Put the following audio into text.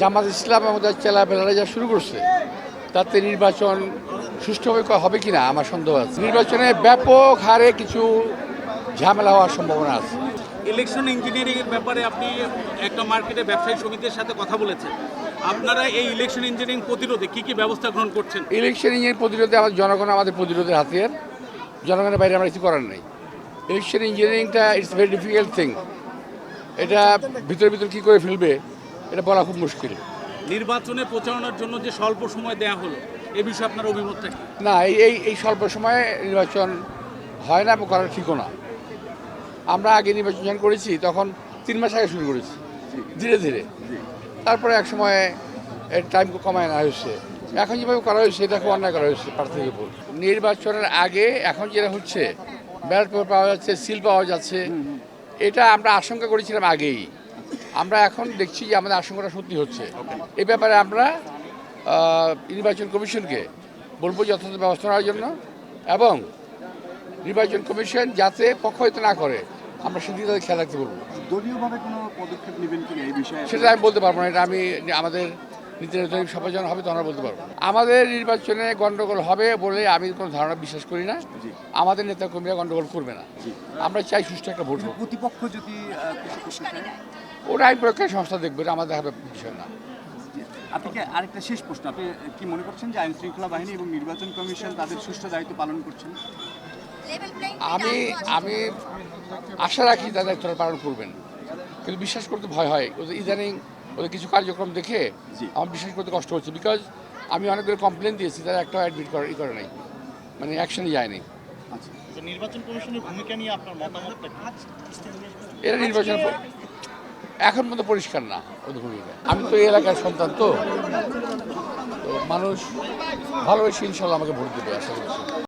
জামাত ইসলাম আমাদের চেলাবেলারা যা শুরু করছে তাতে নির্বাচন সুষ্ঠুভাবে হবে কিনা আমার সন্দেহ আছে। নির্বাচনে ব্যাপক হারে কিছু ঝামেলা হওয়ার সম্ভাবনা আছে। ইলেকশন ইঞ্জিনিয়ারিং এর ব্যাপারে আপনি একটা মার্কেটে ব্যবসায়ী সমিতির সাথে কথা বলেছেন। আপনারা এই ইলেকশন ইঞ্জিনিয়ারিং প্রতিরোধে কি কি ব্যবস্থা গ্রহণ করছেন? ইলেকশন ইঞ্জিনিয়ারিং প্রতিরোধে আমাদের জনগণ আমাদের প্রতিরোধের হাতিয়ার। জনগণের বাইরে আমরা কিছু করার নেই। ইলেকশন ইঞ্জিনিয়ারিংটা ইটস ভেরি ডিফিকাল্ট থিং। এটা ভিতরে ভিতরে কী করে ফেলবে এটা বলা খুব মুশকিল। নির্বাচনে প্রচারণার জন্য যে স্বল্প সময় দেয়া হলো এ বিষয়ে আপনার অভিমতটা কি? না, এই স্বল্প সময়ে নির্বাচন হয় না এবং করা ঠিকও না। আমরা আগে নির্বাচন করেছি তখন 3 মাস আগে শুরু করেছি ধীরে ধীরে, তারপরে এক সময় এর টাইম কমায় না হয়েছে। এখন যেভাবে করা হয়েছে এটা খুব অন্যায় করা হয়েছে প্রার্থীদের উপর। নির্বাচনের আগে এখন যেটা হচ্ছে ব্যালট পেপার পাওয়া যাচ্ছে, সিল পাওয়া যাচ্ছে, এটা আমরা আশঙ্কা করেছিলাম আগেই। আমরা এখন দেখছি যে আমাদের আশঙ্কাটা সত্যি হচ্ছে। এই ব্যাপারে আমরা নির্বাচন কমিশনকে বলবো যথাযথ ব্যবস্থা নেওয়ার জন্য, এবং নির্বাচন কমিশন যাতে পক্ষপাতিত্ব না করে আমরা সেদিকে তাদের খেয়াল রাখতে বলবো। দলীয়ভাবে কোনো পদক্ষেপ নেবেন কিনা এই বিষয়ে? সেটা আমি বলতে পারবো না, এটা আমি আমাদের নীতি নির্ধারণী সভা যখন হবে তখন বলতে পারবো। আমাদের নির্বাচনে গণ্ডগোল হবে বলে আমি কোনো ধারণা বিশ্বাস করি না। আমাদের নেতা কর্মীরা গণ্ডগোল করবে না। আমরা চাই সুষ্ঠু একটা ভোট হোক। প্রতিপক্ষ যদি কিছু করতে চায়, ওরা আইন প্রয়োগকারী সংস্থা দেখবে, এটা আমাদের দেখার বিষয় না। আপনাকে আরেকটা শেষ প্রশ্ন, আপনি কি মনে করছেন যে আইন শৃঙ্খলা বাহিনী এবং নির্বাচন কমিশন তাদের সুষ্ঠু দায়িত্ব পালন করছেন? আমি আশা রাখি তাদের দায়িত্বটা পালন করবেন, কিন্তু বিশ্বাস করতে ভয় হয়। ওদের ইদানিং ওদের কিছু কার্যক্রম দেখে আমার বিশ্বাস করতে কষ্ট হচ্ছে। বিকজ আমি অনেকগুলো কমপ্লেন দিয়েছি, তারা একটা অ্যাডমিট করে নাই, মানে অ্যাকশনে যায়নি। নির্বাচন কমিশনের ভূমিকা নিয়ে আপনার মতামতটা কি? এরা নির্বাচন এখন পর্যন্ত পরিষ্কার না ওদের ভূমিকা। আমি তো এই এলাকার সন্তান, তো মানুষ ভালোবেসে ইনশাল্লাহ আমাকে ভোট দেবে আশা করছি।